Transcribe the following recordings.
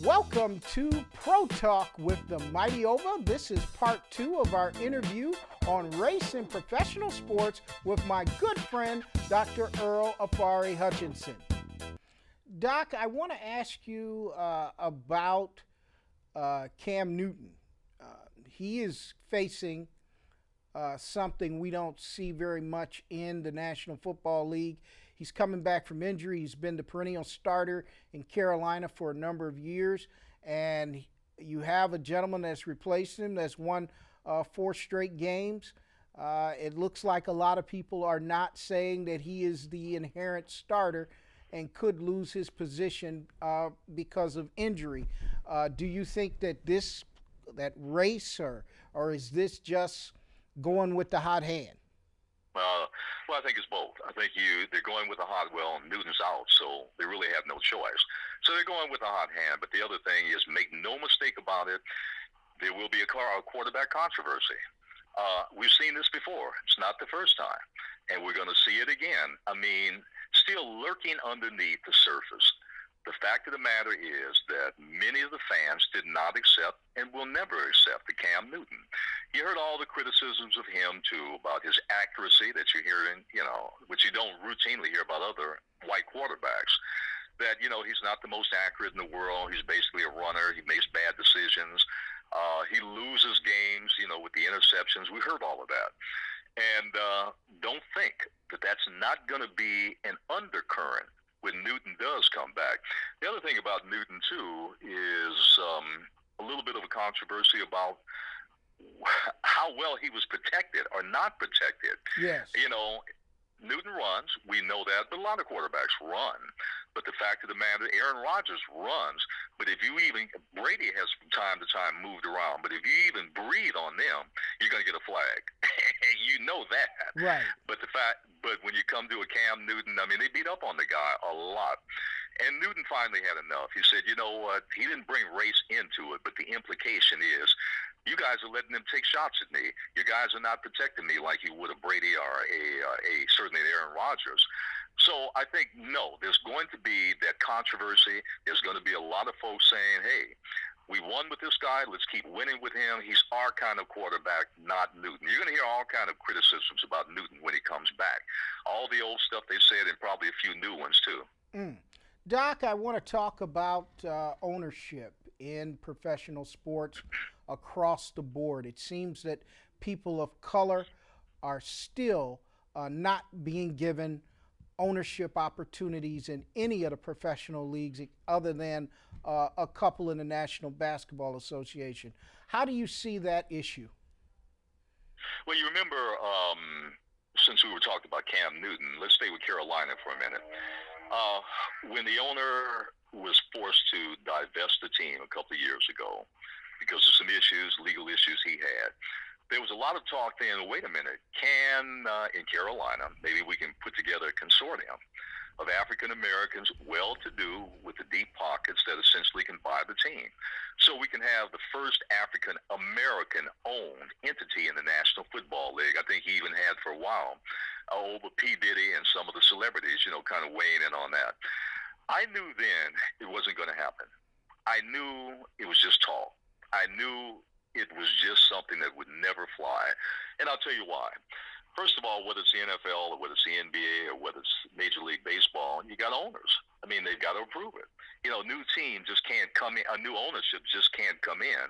Welcome to Pro Talk with the Mighty Ova. This is part 2 of our interview on race in professional sports with my good friend, Dr. Earl Ofari Hutchinson. Doc, I want to ask you about Cam Newton. He is facing something we don't see very much in the National Football League. He's coming back from injury. He's been the perennial starter in Carolina for a number of years, and you have a gentleman that's replaced him that's won 4 straight games. It looks like a lot of people are not saying that he is the inherent starter and could lose his position because of injury. Do you think that that race, or is this just going with the hot hand? Well, I think it's both. I think they're going with the hot. Well, Newton's out, so they really have no choice. So they're going with the hot hand. But the other thing is, make no mistake about it, there will be a quarterback controversy. We've seen this before. It's not the first time, and we're going to see it again. I mean, still lurking underneath the surface. The fact of the matter is that many of the fans did not accept and will never accept the Cam Newton. You heard all the criticisms of him, too, about his accuracy that you're hearing, which you don't routinely hear about other white quarterbacks, that, he's not the most accurate in the world. He's basically a runner. He makes bad decisions. He loses games, with the interceptions. We heard all of that. And don't think that that's not going to be an undercurrent when Newton does come back. The other thing about Newton, too, is a little bit of a controversy about how well he was protected or not protected. Yes. Newton runs, we know that, but a lot of quarterbacks run. But the fact of the matter, Aaron Rodgers runs. But Brady has from time to time moved around, but if you even breathe on them, you're going to get a flag. You know that. Right. But when you come to a Cam Newton, they beat up on the guy a lot. And Newton finally had enough. He said, you know what, he didn't bring race into it, but the implication is, you guys are letting them take shots at me. You guys are not protecting me like you would a Brady or certainly Aaron Rodgers. So I think, no, there's going to be that controversy. There's going to be a lot of folks saying, hey, we won with this guy. Let's keep winning with him. He's our kind of quarterback, not Newton. You're going to hear all kind of criticisms about Newton when he comes back. All the old stuff they said and probably a few new ones, too. Doc, I want to talk about ownership in professional sports across the board. It seems that people of color are still not being given ownership opportunities in any of the professional leagues other than a couple in the National Basketball Association. How do you see that issue? Well, you remember, since we were talking about Cam Newton, let's stay with Carolina for a minute. When the owner was forced to divest the team a couple of years ago because of some legal issues he had, there was a lot of talk then, wait a minute, in Carolina, maybe we can put together a consortium of African Americans, well-to-do, with the deep pockets that essentially can buy the team. So we can have the first African American-owned entity in the National Football League. I think he even had for a while over P. Diddy and some of the celebrities, kind of weighing in on that. I knew then it wasn't going to happen. I knew it was just talk. I knew it was just something that would never fly. And I'll tell you why. First of all, whether it's the NFL or whether it's the NBA or whether it's Major League Baseball, you got owners. They've got to approve it. A new team just can't come in. A new ownership just can't come in.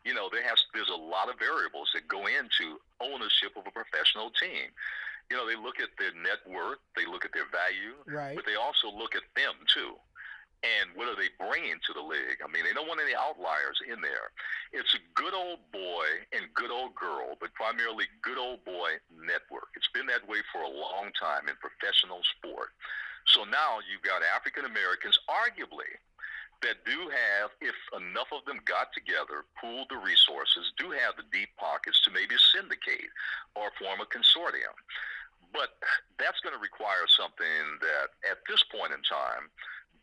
There's a lot of variables that go into ownership of a professional team. They look at their net worth, they look at their value, right, but they also look at them too. And what are they bringing to the league? They don't want any outliers in there. It's a good old boy and good old girl, but primarily good old boy network. It's been that way for a long time in professional sport. So now you've got African Americans, arguably, that do have, if enough of them got together, pooled the resources, do have the deep pockets to maybe syndicate or form a consortium. But that's going to require something that, at this point in time,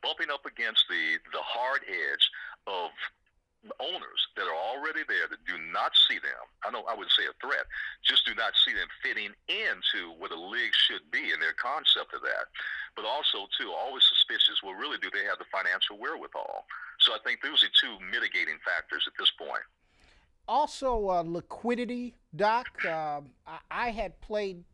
bumping up against the hard edge of owners that are already there that do not see them, I wouldn't say a threat, just do not see them fitting into what a league should be in their concept of that. But also, too, always suspicious, well, really, do they have the financial wherewithal? So I think those are two mitigating factors at this point. Also, liquidity, Doc. I had played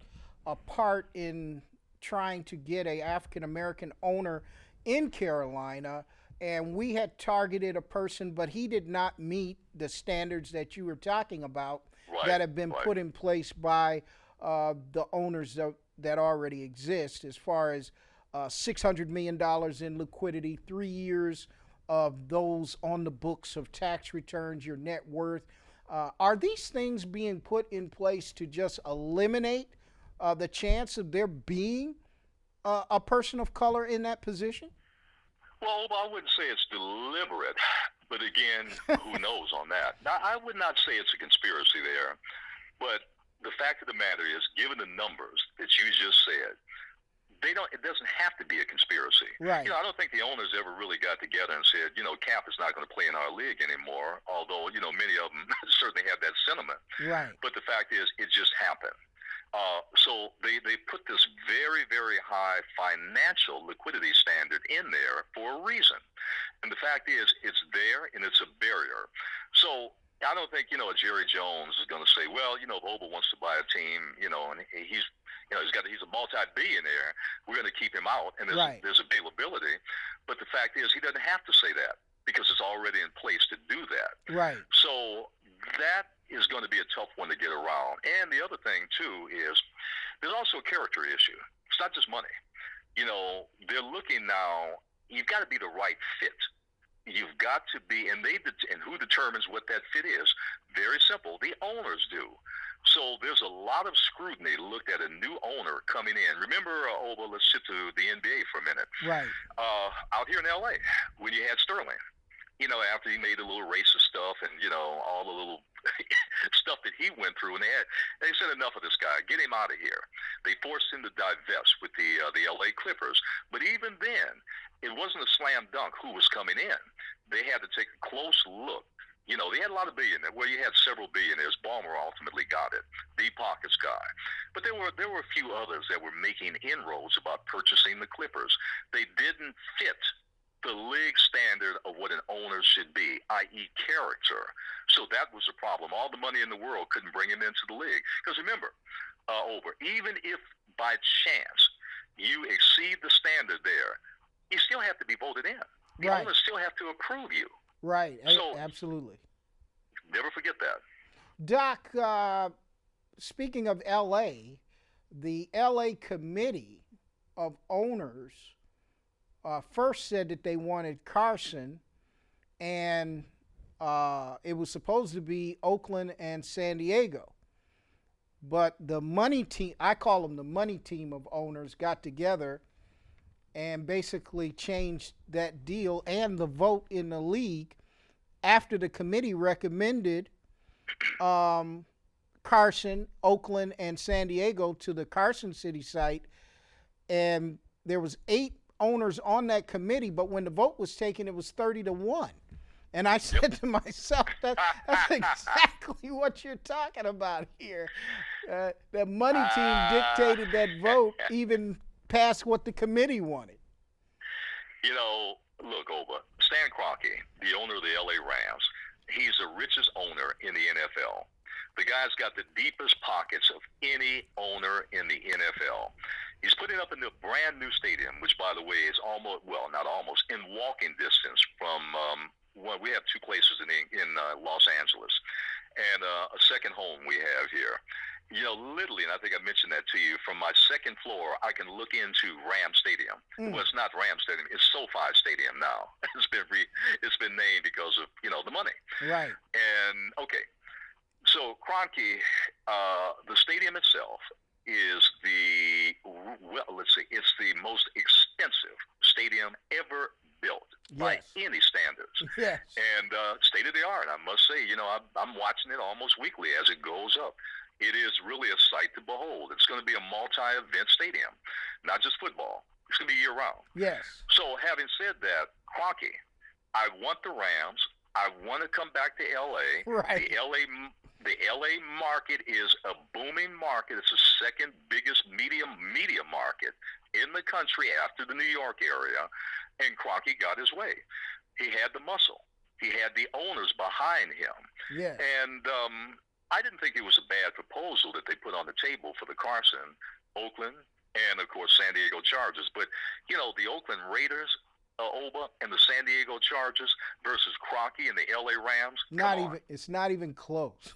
a part in trying to get a African American owner in Carolina, and we had targeted a person, but he did not meet the standards that you were talking about that have been put in place by the owners that already exist, as far as $600 million in liquidity, 3 years of those on the books of tax returns, your net worth. Are these things being put in place to just eliminate the chance of there being a person of color in that position? Well, I wouldn't say it's deliberate, but again, who knows on that? Now, I would not say it's a conspiracy there, but the fact of the matter is, given the numbers that you just said, it doesn't have to be a conspiracy. Right. I don't think the owners ever really got together and said, Cap is not going to play in our league anymore, although, many of them certainly have that sentiment. Right. But the fact is, it just happened. So they put this very, very high financial liquidity standard in there for a reason. And the fact is, it's there and it's a barrier. So I don't think, Jerry Jones is going to say, well, if Oba wants to buy a team, and he's a multi-billionaire, we're going to keep him out, and there's availability. But the fact is, he doesn't have to say that because it's already in place to do that. Right. So that is going to be a tough one to get around. And the other thing, too, is there's also a character issue. It's not just money. They're looking now, you've got to be the right fit. You've got to be, and who determines what that fit is? Very simple. The owners do. So there's a lot of scrutiny looked at a new owner coming in. Remember, Oba, let's shift to the NBA for a minute. Right. Out here in L.A., when you had Sterling, after he made a little racist stuff and, all the little stuff that he went through, and they said, enough of this guy, get him out of here. They forced him to divest with the L.A. Clippers. But even then, it wasn't a slam dunk who was coming in. They had to take a close look. They had a lot of billionaires. Well, you had several billionaires. Ballmer ultimately got it, the pockets guy. But there were a few others that were making inroads about purchasing the Clippers. They didn't fit the league standard of what an owner should be, i.e. character. So that was a problem. All the money in the world couldn't bring him into the league. Because remember, even if by chance you exceed the standard there, you still have to be voted in. The owners still have to approve you. Right. So, absolutely. Never forget that. Doc, speaking of L.A., the L.A. Committee of Owners first said that they wanted Carson, and it was supposed to be Oakland and San Diego. But the money team, I call them the money team of owners, got together and basically changed that deal and the vote in the league after the committee recommended Carson, Oakland, and San Diego to the Carson City site. And there was 8 owners on that committee, but when the vote was taken, it was 30-1. And I said to myself, that's exactly what you're talking about here. The money team dictated that vote even past what the committee wanted. Look, Oba, Stan Kroenke, the owner of the LA Rams, he's the richest owner in the NFL. The guy's got the deepest pockets of any owner in the NFL. He's putting up a new, brand new stadium, which, by the way, is almost, well, not almost, in walking distance from, we have 2 places in Los Angeles, and a second home we have here. Literally, and I think I mentioned that to you, from my second floor, I can look into Ram Stadium. Well, it's not Ram Stadium; it's SoFi Stadium now. It's been named because of the money. Right. And okay, so Kroenke, the stadium itself is it's the most expensive stadium ever built by any standards. Yes. And state of the art, I must say. I'm watching it almost weekly as it goes up. It is really a sight to behold. It's going to be a multi-event stadium, not just football. It's going to be year-round. Yes. So having said that, Kroenke, I want the Rams. I want to come back to L.A. Right. The LA market is a booming market. It's the second biggest media market in the country after the New York area, and Kroenke got his way. He had the muscle. He had the owners behind him. Yeah. And I didn't think it was a bad proposal that they put on the table for the Carson, Oakland, and, of course, San Diego Chargers. But, you know, the Oakland Raiders, Oba, and the San Diego Chargers versus Crockett and the L.A. Rams. It's not even close.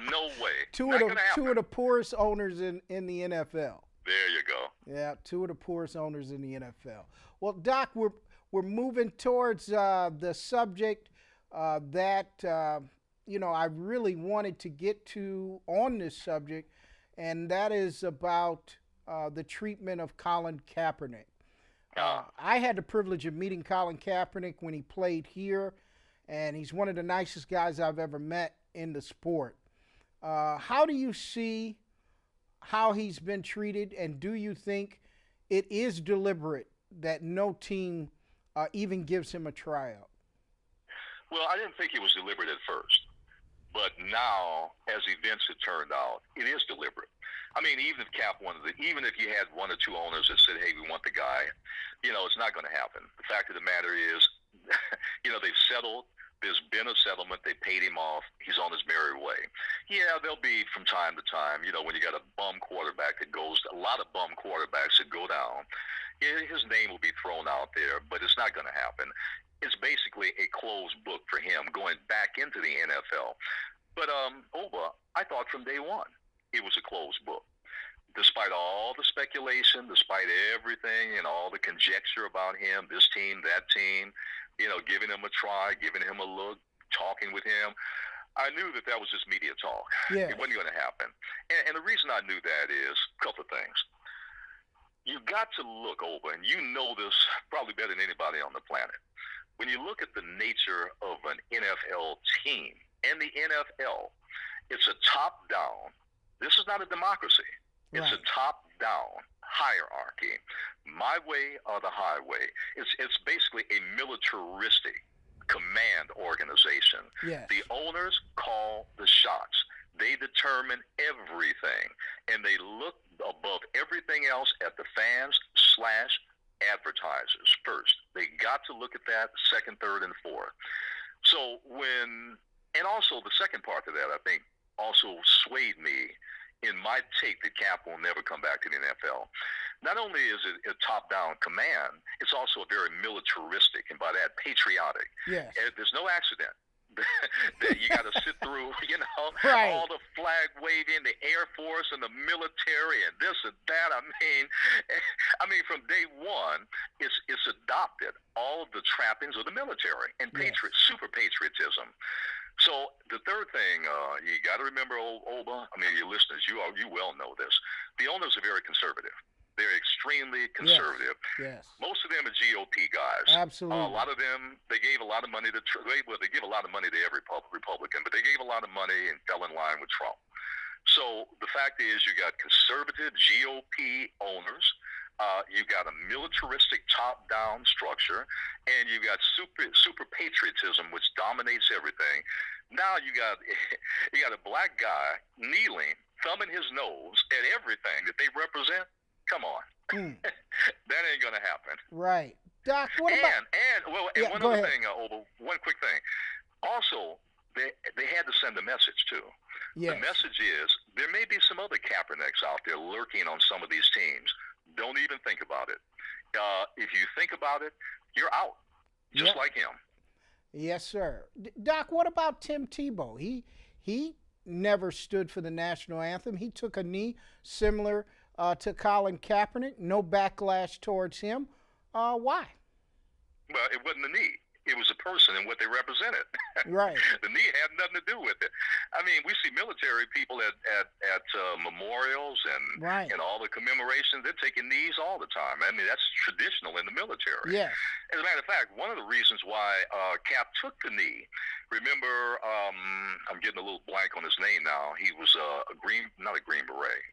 No way. Two of the poorest owners in the NFL. There you go. Yeah, two of the poorest owners in the NFL. Well, Doc, we're moving towards the subject that I really wanted to get to on this subject, and that is about the treatment of Colin Kaepernick. I had the privilege of meeting Colin Kaepernick when he played here, and he's one of the nicest guys I've ever met in the sport. How do you see how he's been treated, and do you think it is deliberate that no team even gives him a tryout? Well, I didn't think it was deliberate at first, but now, as events have turned out, it is deliberate. I mean, even if even if you had one or two owners that said, "Hey, we want the guy," it's not going to happen. The fact of the matter is, they've settled. There's been a settlement. They paid him off. He's on his merry way. Yeah, there'll be from time to time, when you got a bum quarterback that goes, a lot of bum quarterbacks that go down, his name will be thrown out there, but it's not going to happen. It's basically a closed book for him going back into the NFL. But, Oba, I thought from day one it was a closed book. Despite all the speculation, despite everything and all the conjecture about him, this team, that team, giving him a try, giving him a look, talking with him, I knew that was just media talk. Yeah. It wasn't going to happen. And the reason I knew that is a couple of things. You've got to look over, and you know this probably better than anybody on the planet. When you look at the nature of an NFL team and the NFL, it's a top-down. This is not a democracy. It's right. A top-down hierarchy. My way or the highway. It's basically a militaristic command organization. Yes. The owners call the shots. They determine everything, and they look above everything else at the fans/advertisers first. They got to look at that second, third, and fourth. So and also the second part of that, I think, also swayed me in my take that Cap will never come back to the NFL. Not only is it a top-down command, it's also a very militaristic, and by that, patriotic. Yes. And there's no accident that you got to sit through, right. all the flag waving, the Air Force and the military and this and that. I mean, from day one, it's adopted all of the trappings of the military and super patriotism. So the third thing, you got to remember, Oba, I mean, your listeners, you well know this. The owners are very conservative. They're extremely conservative. Yes. Most of them are GOP guys. Absolutely. A lot of them, they gave a lot of money to they give a lot of money to every Republican, but they gave a lot of money and fell in line with Trump. So the fact is, you got conservative GOP owners. You got a militaristic top-down structure, and you got super patriotism, which dominates everything. Now you got a black guy kneeling, thumbing his nose at everything that they represent. Come on, that ain't gonna happen. Right, Doc. What about? One other thing, one quick thing. Also, they had to send a message too. Yes. The message is there may be some other Kaepernicks out there lurking on some of these teams. Don't even think about it. If you think about it, you're out, just like him. Yes, sir. Doc, what about Tim Tebow? He never stood for the national anthem. He took a knee similar to Colin Kaepernick. No backlash towards him. Why? Well, it wasn't a knee. It was a person and what they represented. Right. The knee had nothing to do with it. I mean, we see military people at memorials and all the commemorations. They're taking knees all the time. I mean, that's traditional in the military. Yes. As a matter of fact, one of the reasons why Cap took the knee, remember, I'm getting a little blank on his name now. He was not a Green Beret.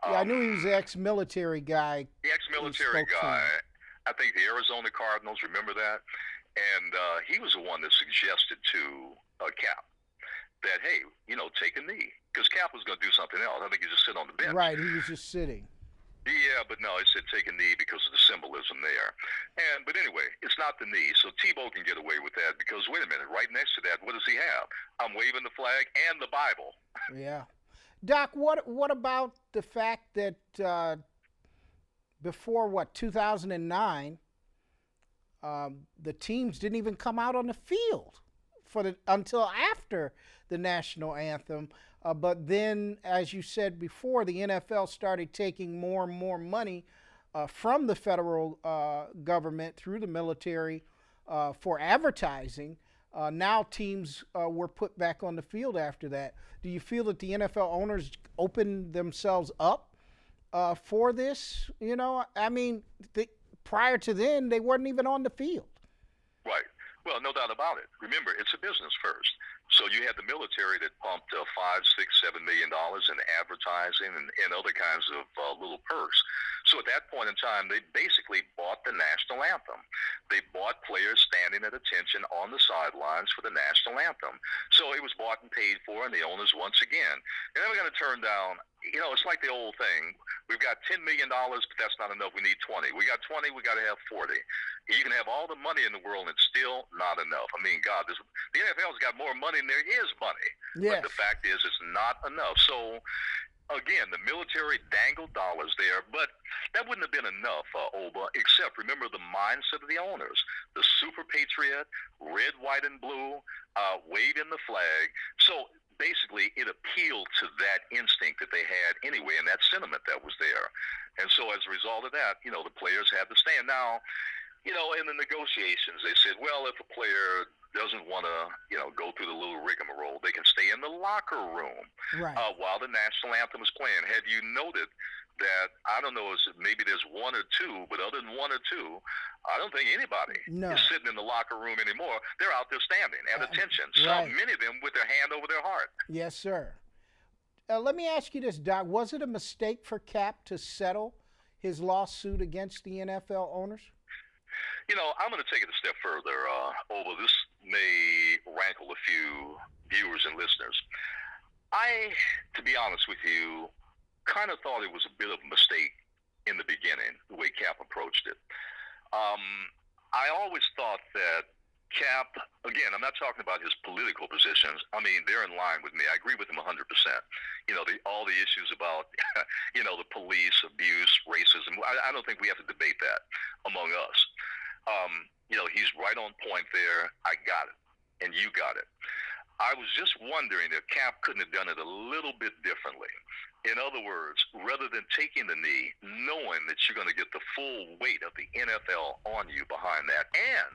I knew he was an ex-military guy. The ex-military guy. I think the Arizona Cardinals, remember that? And he was the one that suggested to Cap that, hey, take a knee. Because Cap was going to do something else. I think he just sit on the bench. Right, he was just sitting. Yeah, but no, it said take a knee because of the symbolism there. But anyway, it's not the knee, so Tebow can get away with that because wait a minute, right next to that, what does he have? I'm waving the flag and the Bible. Yeah. Doc, what about the fact that before 2009, the teams didn't even come out on the field until after the national anthem. But then, as you said before, the NFL started taking more and more money from the federal government through the military for advertising. Now teams were put back on the field after that. Do you feel that the NFL owners opened themselves up for this? You know, I mean, prior to then, they weren't even on the field. Right. Well, no doubt about it. Remember, it's a business first. So you had the military that pumped $5, $6, $7 million in advertising and other kinds of little perks. So at that point in time, they basically bought the national anthem. They bought players standing at attention on the sidelines for the national anthem. So it was bought and paid for, and the owners once again, they're never going to turn down. You know, it's like the old thing. We've got $10 million, but that's not enough. We need 20. We got 20, we got to have 40. You can have all the money in the world, and it's still not enough. I mean, God, the NFL's got more money than there is money. Yes. But the fact is, it's not enough. So, again, the military dangled dollars there, but that wouldn't have been enough, Oba, except remember the mindset of the owners. The super patriot, red, white, and blue, waving the flag. So basically it appealed to that instinct that they had anyway and that sentiment that was there. And so as a result of that, you know, the players had to stand. Now, you know, in the negotiations, they said, well, if a player doesn't want to, you know, go through the little rigmarole, they can stay in the locker room while the national anthem is playing. Have you noted that, I don't know, maybe there's one or two, but other than one or two, I don't think anybody is sitting in the locker room anymore. They're out there standing at attention. So many of them with their hand over their heart. Yes, sir. Let me ask you this, Doc. Was it a mistake for Cap to settle his lawsuit against the NFL owners? You know, I'm going to take it a step further, although this may rankle a few viewers and listeners. To be honest with you, kind of thought it was a bit of a mistake in the beginning, the way Cap approached it. I always thought that Cap, again, I'm not talking about his political positions. I mean, they're in line with me. I agree with him 100%. You know, all the issues about, you know, the police, abuse, racism. I don't think we have to debate that among us. You know, he's right on point there. I got it, and you got it. I was just wondering if Cap couldn't have done it a little bit differently. In other words, rather than taking the knee, knowing that you're going to get the full weight of the NFL on you behind that, and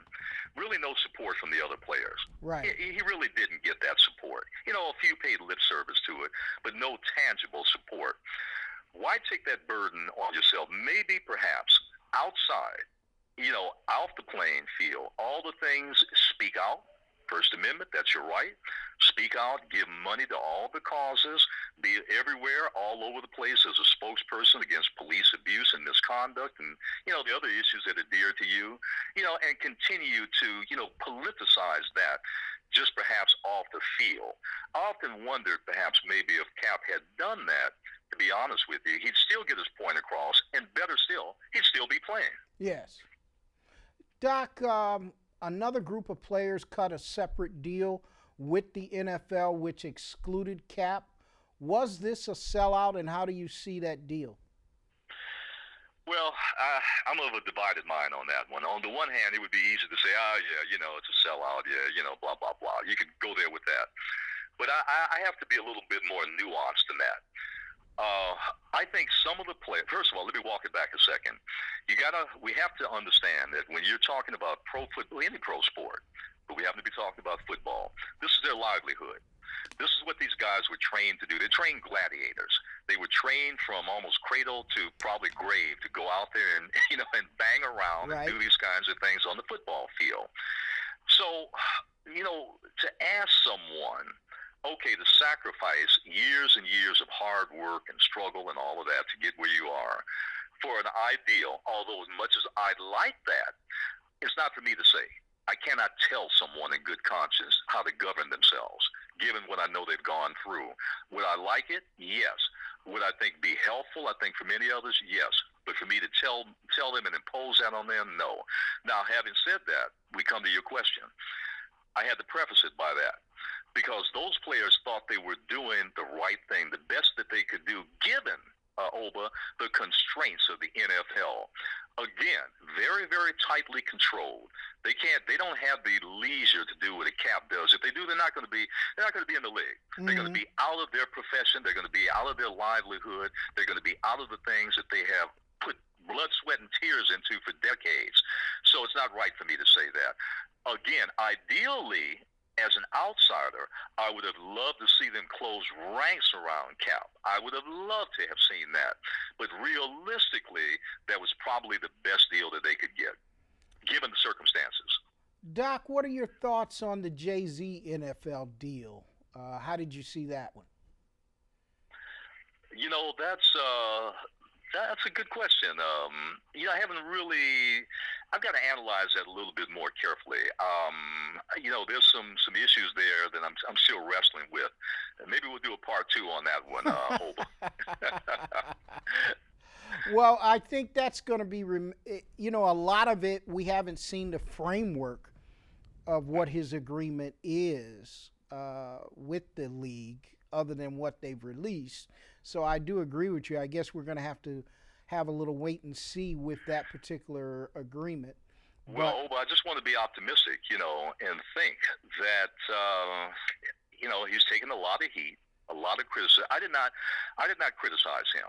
really no support from the other players. Right. He really didn't get that support. You know, a few paid lip service to it, but no tangible support. Why take that burden on yourself? Maybe perhaps outside, you know, off the playing field, all the things, speak out. First Amendment, that's your right. Speak out, give money to all the causes, be everywhere, all over the place as a spokesperson against police abuse and misconduct and, you know, the other issues that are dear to you, you know, and continue to, you know, politicize that just perhaps off the field. I often wondered perhaps maybe if Cap had done that, to be honest with you, he'd still get his point across, and better still, he'd still be playing. Yes. Doc, another group of players cut a separate deal with the NFL, which excluded Cap. Was this a sellout, and how do you see that deal? Well, I'm of a divided mind on that one. On the one hand, it would be easy to say, oh, yeah, you know, it's a sellout, yeah, you know, blah, blah, blah. You could go there with that. But I have to be a little bit more nuanced than that. I think some of the players, first of all, let me walk it back a second. We have to understand that when you're talking about pro football, any pro sport, but we happen to be talking about football, this is their livelihood. This is what these guys were trained to do. They trained gladiators. They were trained from almost cradle to probably grave to go out there and, you know, and bang around and do these kinds of things on the football field. So, you know, to ask someone, okay, to sacrifice years and years of hard work and struggle and all of that to get where you are for an ideal, although as much as I'd like that, it's not for me to say. I cannot tell someone in good conscience how to govern themselves, given what I know they've gone through. Would I like it? Yes. Would I think be helpful? I think for many others, yes. But for me to tell them and impose that on them, no. Now, having said that, we come to your question. I had to preface it by that, because those players thought they were doing the right thing, the best that they could do, given the constraints of the NFL. Again, very, very tightly controlled. They don't have the leisure to do what a cap does. If they do, they're not going to be in the league. Mm-hmm. They're going to be out of their profession. They're going to be out of their livelihood. They're going to be out of the things that they have put blood, sweat, and tears into for decades. So it's not right for me to say that. Again, ideally, as an outsider, I would have loved to see them close ranks around Cap. I would have loved to have seen that. But realistically, that was probably the best deal that they could get, given the circumstances. Doc, what are your thoughts on the Jay-Z NFL deal? How did you see that one? You know, that's a good question. I haven't really. I've got to analyze that a little bit more carefully. There's some issues there that I'm still wrestling with. Maybe we'll do a part 2 on that one, Oba. Well, I think that's going to be, a lot of it, we haven't seen the framework of what his agreement is with the league, other than what they've released. So I do agree with you. I guess we're going to have a little wait and see with that particular agreement. Well, I just want to be optimistic, and think that, he's taken a lot of heat, a lot of criticism. I did not criticize him.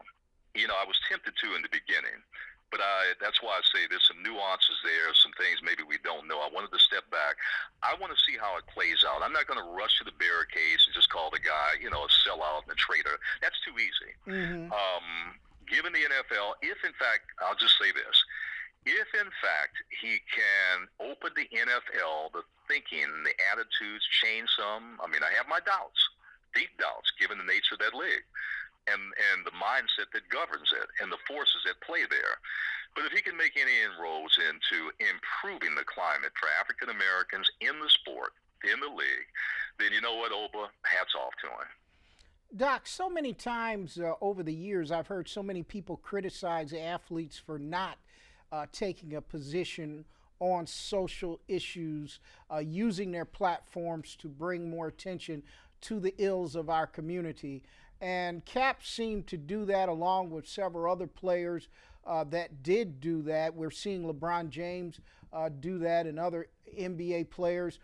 I was tempted to in the beginning, but that's why I say there's some nuances there, some things maybe we don't know. I wanted to step back. I want to see how it plays out. I'm not going to rush to the barricades and just call the guy, a sellout and a traitor. That's too easy. Mm-hmm. Given the NFL, if in fact, I'll just say this, if in fact he can open the NFL, the thinking, the attitudes change some, I have my doubts, deep doubts, given the nature of that league and the mindset that governs it and the forces at play there. But if he can make any inroads into improving the climate for African Americans in the sport, in the league, then you know what, Oba, hats off to him. Doc, so many times over the years, I've heard so many people criticize athletes for not taking a position on social issues, using their platforms to bring more attention to the ills of our community. And Cap seemed to do that along with several other players that did do that. We're seeing LeBron James do that and other NBA players.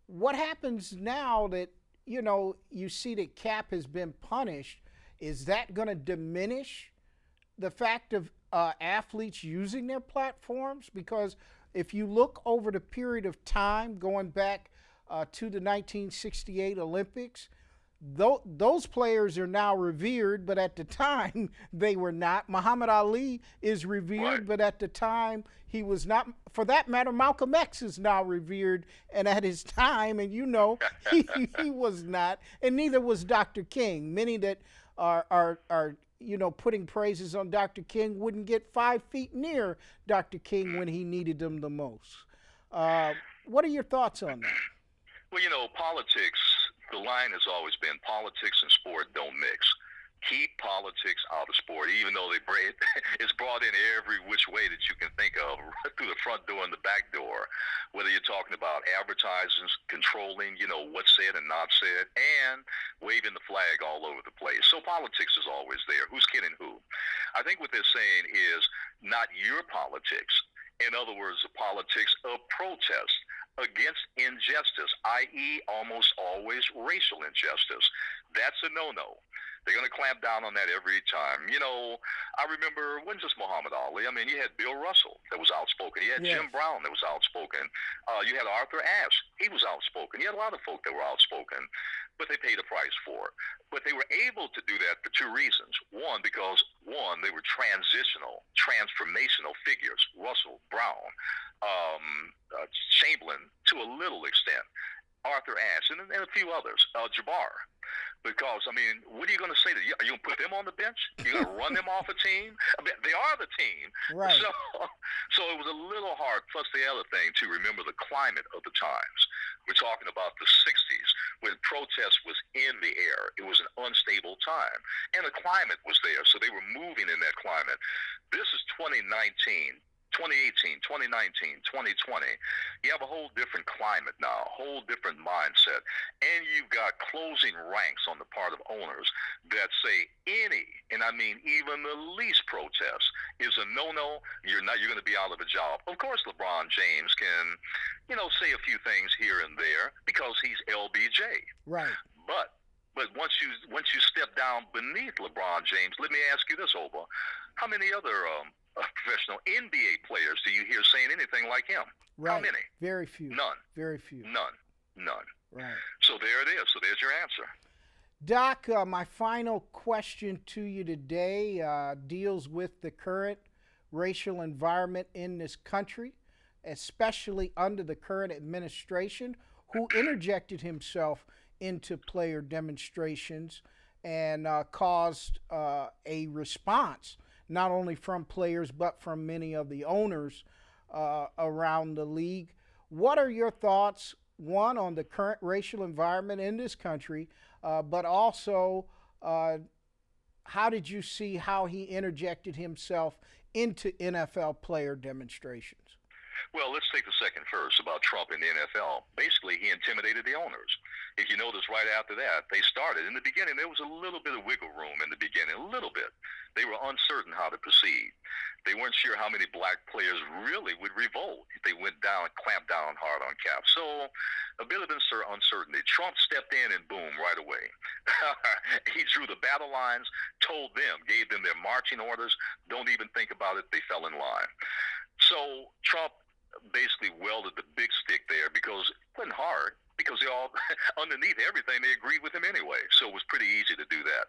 What happens now that you see that Cap has been punished? Is that going to diminish the fact of athletes using their platforms? Because if you look over the period of time going back to the 1968 Olympics, those players are now revered, but at the time they were not. Muhammad Ali is revered, right, but at the time he was not. For that matter, Malcolm X is now revered, and at his time, and he was not, and neither was Dr. King. Many that are putting praises on Dr. King wouldn't get 5 feet near Dr. King when he needed them the most. What are your thoughts on that? Well, politics, the line has always been politics and sport don't mix. Keep politics out of sport, even though it's brought in every which way that you can think of, right through the front door and the back door, whether you're talking about advertisers controlling, what's said and not said, and waving the flag all over the place. So politics is always there. Who's kidding who? I think what they're saying is not your politics. In other words, the politics of protest against injustice, i.e. almost always racial injustice. That's a no-no. They're going to clamp down on that every time. I remember it wasn't just Muhammad Ali. You had Bill Russell that was outspoken. You had Jim Brown that was outspoken. You had Arthur Ashe. He was outspoken. You had a lot of folk that were outspoken, but they paid a price for it. But they were able to do that for 2 reasons. One, because they were transformational figures. Russell, Brown, Chamberlain, to a little extent, Arthur Ashe, and a few others, Jabbar. Because, what are you going to say to you? Are you going to put them on the bench? You're going to run them off a team? They are the team. Right. So it was a little hard, plus the other thing, to remember the climate of the times. We're talking about the 60s when protest was in the air. It was an unstable time. And the climate was there, so they were moving in that climate. This is 2019. 2018, 2019, 2020, you have a whole different climate now, a whole different mindset, and you've got closing ranks on the part of owners that say any, and I mean even the least protest is a no-no. You're going to be out of a job. Of course, LeBron James can, say a few things here and there because he's LBJ. Right. But once you step down beneath LeBron James, let me ask you this, Oba: how many other professional NBA players do you hear saying anything like him? Right. How many? Very few. None. Very few. None. Right. So there it is. So there's your answer. Doc, my final question to you today deals with the current racial environment in this country, especially under the current administration, who interjected himself into player demonstrations and caused a response, not only from players but from many of the owners around the league. What are your thoughts, one, on the current racial environment in this country, but also how did you see how he interjected himself into NFL player demonstrations? Well, let's take the second first about Trump and the NFL. Basically, he intimidated the owners. If you notice, right after that, they started. In the beginning, there was a little bit of wiggle room in the beginning, a little bit. They were uncertain how to proceed. They weren't sure how many black players really would revolt if they went down, clamped down hard on Cap. So a bit of uncertainty. Trump stepped in and boom, right away. He drew the battle lines, told them, gave them their marching orders. Don't even think about it. They fell in line. So Trump basically welded the big stick there because it wasn't hard, because they all, underneath everything, they agreed with him anyway. So it was pretty easy to do that.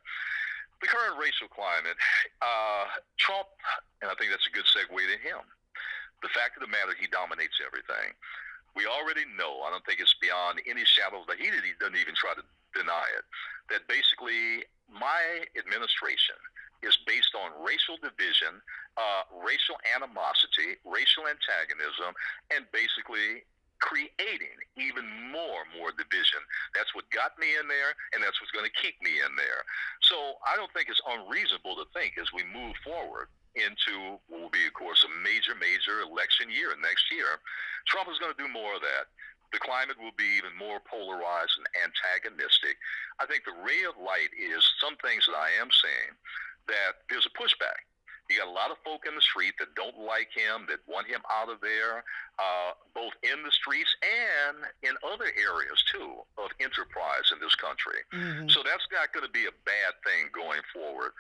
The current racial climate, Trump, and I think that's a good segue to him. The fact of the matter, he dominates everything. We already know, I don't think it's beyond any shadow that he doesn't even try to deny it, that basically my administration is based on racial division, racial animosity, racial antagonism, and basically creating even more division. That's what got me in there, and that's what's going to keep me in there. So I don't think it's unreasonable to think as we move forward into what will be, of course, a major election year next year, Trump is going to do more of that. The climate will be even more polarized and antagonistic. I think the ray of light is some things that I am saying that there's a pushback. You got a lot of folk in the street that don't like him, that want him out of there, both in the streets and in other areas, too, of enterprise in this country. Mm-hmm. So that's not going to be a bad thing going forward.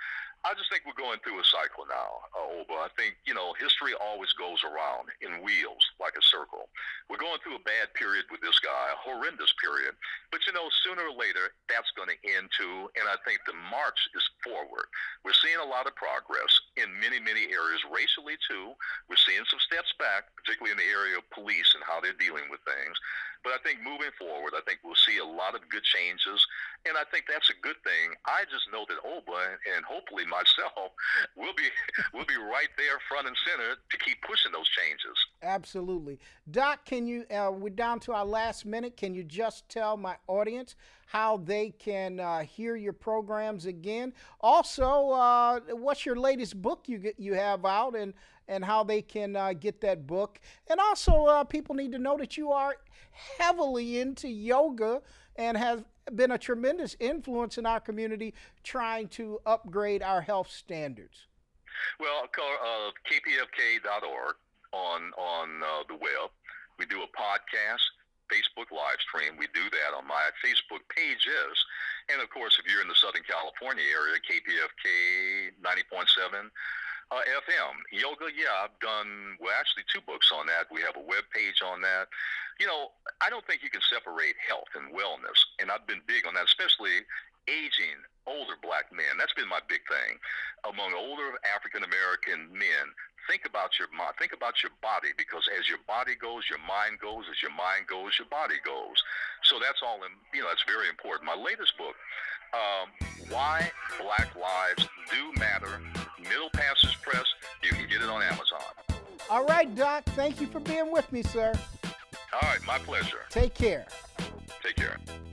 I just think we're going through a cycle now, Oba. I think, history always goes around in wheels, like a circle. We're going through a bad period with this guy, a horrendous period. But, sooner or later, that's going to end too. And I think the march is forward. We're seeing a lot of progress in many areas, racially too. We're seeing some steps back, particularly in the area of police and how they're dealing with things. But I think moving forward, I think we'll see a lot of good changes. And I think that's a good thing. I just know that Oba and hopefully myself will be right there front and center to keep pushing those changes. Absolutely. Doc, can you, we're down to our last minute. Can you just tell my audience how they can hear your programs again? Also, what's your latest book you have out and how they can get that book? And also, people need to know that you are heavily into yoga and have been a tremendous influence in our community trying to upgrade our health standards. Well, kpfk.org on the web. We do a podcast, Facebook live stream. We do that on my Facebook pages. And, of course, if you're in the Southern California area, KPFK 90.7 FM. Yoga, I've done, actually 2 books on that. We have a web page on that. I don't think you can separate health and wellness, and I've been big on that, especially aging older black men. That's been my big thing. Among older African-American men, think about your body, because as your body goes, your mind goes. As your mind goes, your body goes. So that's all, that's very important. My latest book, Why Black Lives Do Matter, Middle Passage Press. You can get it on Amazon. All right, Doc. Thank you for being with me, sir. All right, my pleasure. Take care. Take care.